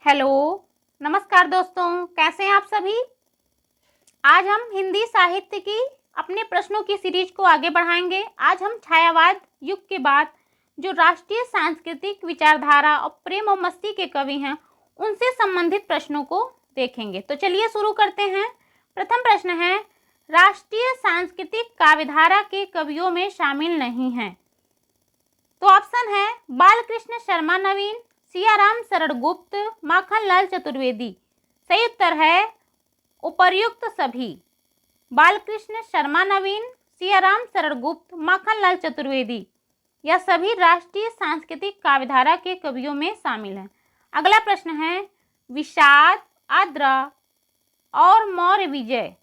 Hello, नमस्कार दोस्तों, कैसे हैं आप सभी। आज हम हिंदी साहित्य की अपने प्रश्नों की सीरीज को आगे बढ़ाएंगे। आज हम छायावाद युग के बाद जो राष्ट्रीय सांस्कृतिक विचारधारा और प्रेम और मस्ती के कवि हैं उनसे संबंधित प्रश्नों को देखेंगे। तो चलिए शुरू करते हैं। प्रथम प्रश्न है, राष्ट्रीय सांस्कृतिक काव्यधारा के कवियों में शामिल नहीं हैं। तो ऑप्शन है बालकृष्ण शर्मा नवीन, सियाराम शरण गुप्त, माखनलाल चतुर्वेदी। सही उत्तर है उपर्युक्त सभी। बालकृष्ण शर्मा नवीन, सियाराम शरण गुप्त, माखनलाल चतुर्वेदी यह सभी राष्ट्रीय सांस्कृतिक काव्यधारा के कवियों में शामिल हैं। अगला प्रश्न है, विषाद, आद्रा और मौर्य विजय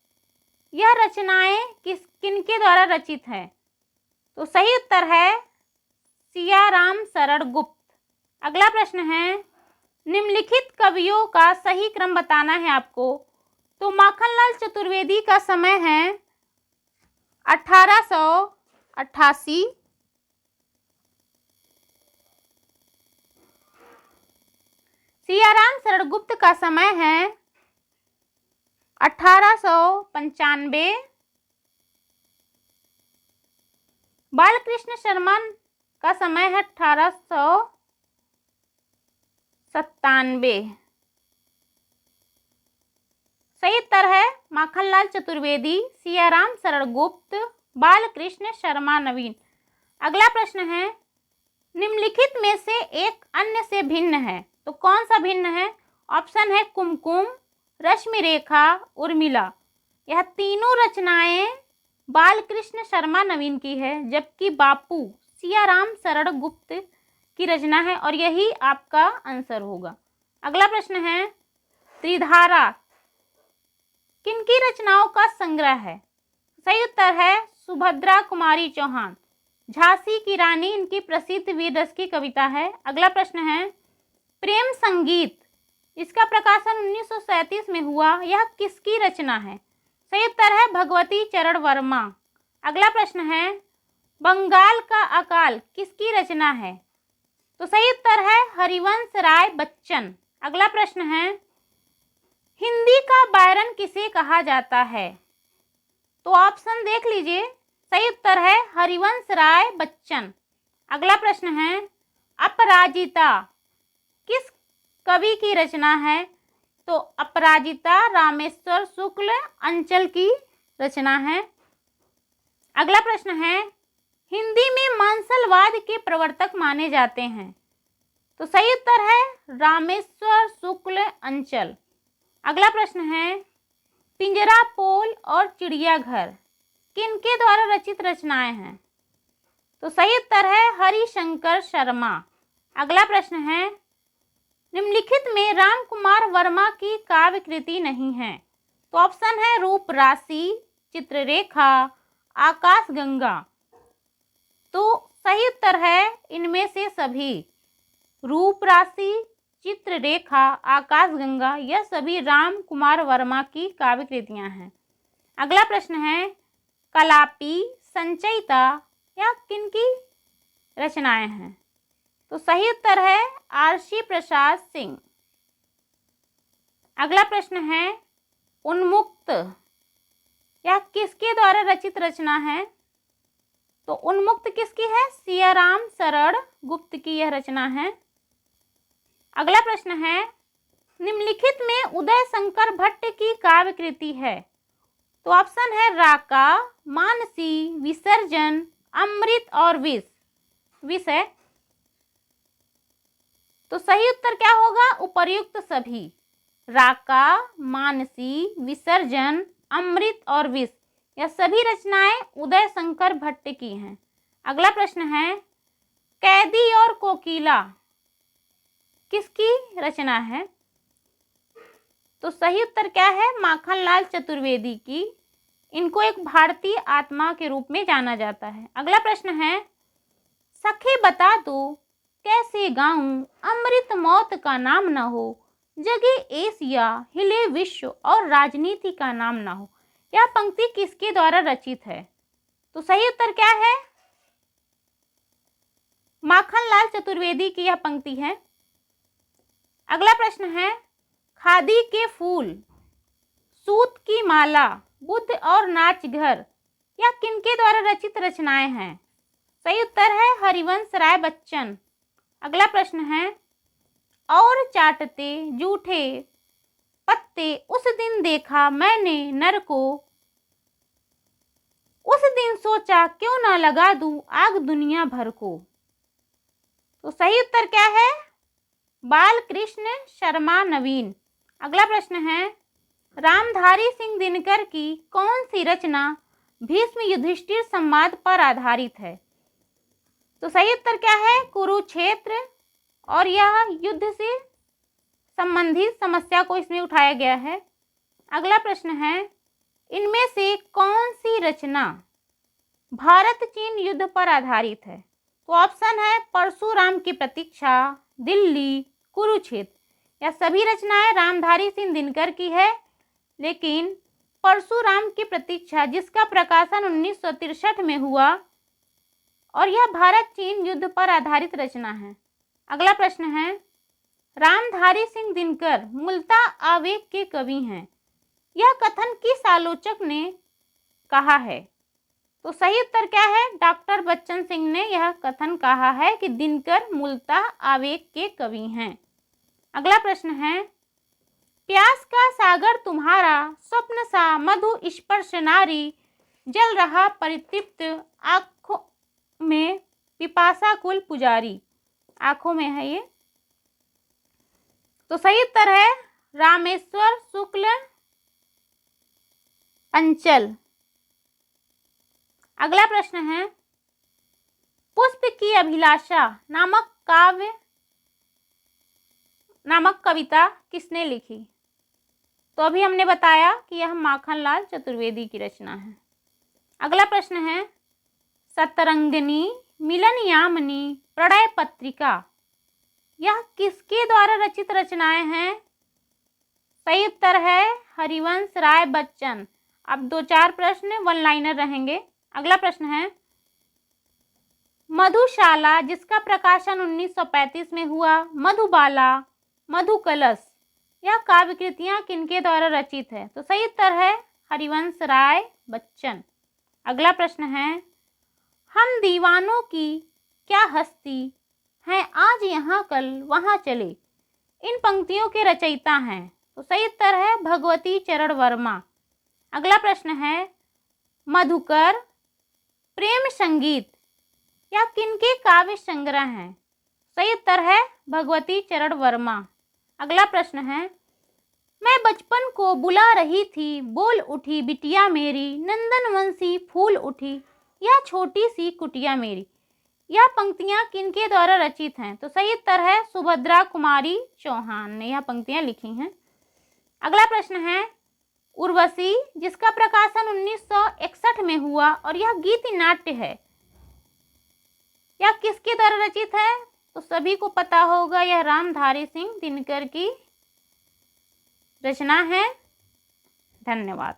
यह रचनाएं किनके द्वारा रचित हैं। तो सही उत्तर है सियाराम शरण गुप्त। अगला प्रश्न है, निम्नलिखित कवियों का सही क्रम बताना है आपको। तो माखनलाल चतुर्वेदी का समय है 1888, सियाराम शरण गुप्त का समय है 1895, बालकृष्ण शर्मा का समय है 1897। सही उत्तर है माखनलाल चतुर्वेदी, सियाराम शरण गुप्त, बालकृष्ण शर्मा नवीन। अगला प्रश्न है, निम्नलिखित में से एक अन्य से भिन्न है। तो कौन सा भिन्न है। ऑप्शन है कुमकुम, रश्मि रेखा, उर्मिला। यह तीनों रचनाएं बालकृष्ण शर्मा नवीन की है, जबकि बापू सियाराम शरण गुप्त की रचना है और यही आपका आंसर होगा। अगला प्रश्न है, त्रिधारा किनकी रचनाओं का संग्रह है। सही उत्तर है सुभद्रा कुमारी चौहान। झांसी की रानी इनकी प्रसिद्ध वीर रस की कविता है। अगला प्रश्न है, प्रेम संगीत इसका प्रकाशन 1937 में हुआ, यह किसकी रचना है। सही उत्तर है भगवती चरण वर्मा। अगला प्रश्न है, बंगाल का अकाल किसकी रचना है। तो सही उत्तर है हरिवंश राय बच्चन। अगला प्रश्न है, हिंदी का बायरन किसे कहा जाता है। तो ऑप्शन देख लीजिए। सही उत्तर है हरिवंश राय बच्चन। अगला प्रश्न है, अपराजिता किस कवि की रचना है। तो अपराजिता रामेश्वर शुक्ल अंचल की रचना है। अगला प्रश्न है, हिंदी में मांसलवाद के प्रवर्तक माने जाते हैं। तो सही उत्तर है रामेश्वर शुक्ल अंचल। अगला प्रश्न है, पिंजरा पोल और चिड़ियाघर किनके द्वारा रचित रचनाएं हैं। तो सही उत्तर है हरिशंकर शर्मा। अगला प्रश्न है, निम्नलिखित में राम कुमार वर्मा की काव्य कृति नहीं है। तो ऑप्शन है रूप राशि, चित्ररेखा, आकाश गंगा। तो सही उत्तर है इनमें से सभी। रूप राशि, चित्ररेखा, आकाश गंगा यह सभी राम कुमार वर्मा की काव्य कृतियां हैं। अगला प्रश्न है, कलापी, संचयिता या किनकी रचनाएं हैं। तो सही उत्तर है आरसी प्रसाद सिंह। अगला प्रश्न है, उन्मुक्त यह किसके द्वारा रचित रचना है। तो उन्मुक्त किसकी है, सियाराम शरण गुप्त की यह रचना है। अगला प्रश्न है, निम्नलिखित में उदय शंकर भट्ट की काव्य कृति है। तो ऑप्शन है राका, मानसी, विसर्जन, अमृत और विष है। तो सही उत्तर क्या होगा, उपर्युक्त सभी। राका, मानसी, विसर्जन, अमृत और विष यह सभी रचनाएं उदय शंकर भट्ट की हैं। अगला प्रश्न है, कैदी और कोकिला किसकी रचना है। तो सही उत्तर क्या है, माखनलाल चतुर्वेदी की। इनको एक भारतीय आत्मा के रूप में जाना जाता है। अगला प्रश्न है, सखे बता दो कैसे गाऊं, अमृत मौत का नाम न हो, जगे एशिया हिले विश्व और राजनीति का नाम न हो। यह पंक्ति किसके द्वारा रचित है। तो सही उत्तर क्या है, माखनलाल चतुर्वेदी की यह पंक्ति है। अगला प्रश्न है, खादी के फूल, सूत की माला, बुद्ध और नाच घर, या किनके द्वारा रचित रचनाएं हैं? सही उत्तर है हरिवंश राय बच्चन। अगला प्रश्न है, और चाटते जूठे पत्ते उस दिन देखा मैंने नर को, उस दिन सोचा क्यों ना लगा दूं आग दुनिया भर को। तो सही उत्तर क्या है? बाल कृष्ण शर्मा नवीन। अगला प्रश्न है, रामधारी सिंह दिनकर की कौन सी रचना भीष्म युधिष्ठिर संवाद पर आधारित है? तो सही उत्तर क्या है? कुरुक्षेत्र, और यह युद्ध से संबंधित समस्या को इसमें उठाया गया है। अगला प्रश्न है, इनमें से कौन सी रचना भारत चीन युद्ध पर आधारित है? तो ऑप्शन है परशुराम की प्रतीक्षा, दिल्ली, कुरुक्षेत्र। यह सभी रचनाएं रामधारी सिंह दिनकर की है, लेकिन परशुराम की प्रतीक्षा जिसका प्रकाशन 1963 में हुआ, और यह भारत चीन युद्ध पर आधारित रचना है। अगला प्रश्न है, रामधारी सिंह दिनकर मूलतः आवेग के कवि हैं, यह कथन किस आलोचक ने कहा है? तो सही उत्तर क्या है? डॉक्टर बच्चन सिंह ने यह कथन कहा है कि दिनकर मूलतः आवेग के कवि हैं। अगला प्रश्न है, प्यास का सागर तुम्हारा स्वप्न सा मधु स्पर्श नारी, जल रहा परितृप्त आंखों में पिपासा कुल पुजारी। आंखों में है ये। तो सही उत्तर है रामेश्वर शुक्ल अंचल। अगला प्रश्न है, पुष्प की अभिलाषा नामक कविता किसने लिखी? तो अभी हमने बताया कि यह माखनलाल चतुर्वेदी की रचना है। अगला प्रश्न है, सतरंगिनी, मिलन यामिनी, प्रणय पत्रिका, यह किसके द्वारा रचित रचनाएं हैं? सही उत्तर है हरिवंश राय बच्चन। अब 2-4 प्रश्न वन लाइनर रहेंगे। अगला प्रश्न है, मधुशाला जिसका प्रकाशन 1935 में हुआ, मधुबाला, मधुकलश, यह काव्य कृतियां किनके द्वारा रचित है? तो सही उत्तर है हरिवंश राय बच्चन। अगला प्रश्न है, हम दीवानों की क्या हस्ती हैं, आज यहाँ कल वहाँ चले, इन पंक्तियों के रचयिता हैं? तो सही उत्तर है भगवती चरण वर्मा। अगला प्रश्न है, मधुकर, प्रेम संगीत, या किनके काव्य संग्रह हैं? सही उत्तर है भगवती चरण वर्मा। अगला प्रश्न है, मैं बचपन को बुला रही थी, बोल उठी बिटिया मेरी, नंदनवंशी फूल उठी, यह छोटी सी कुटिया मेरी, यह पंक्तियां किनके द्वारा रचित हैं? तो सही उत्तर है सुभद्रा कुमारी चौहान ने यह पंक्तियां लिखी हैं। अगला प्रश्न है, उर्वशी जिसका प्रकाशन 1961 में हुआ, और यह गीत नाट्य है, यह किसके द्वारा रचित है? तो सभी को पता होगा, यह रामधारी सिंह दिनकर की रचना है। धन्यवाद।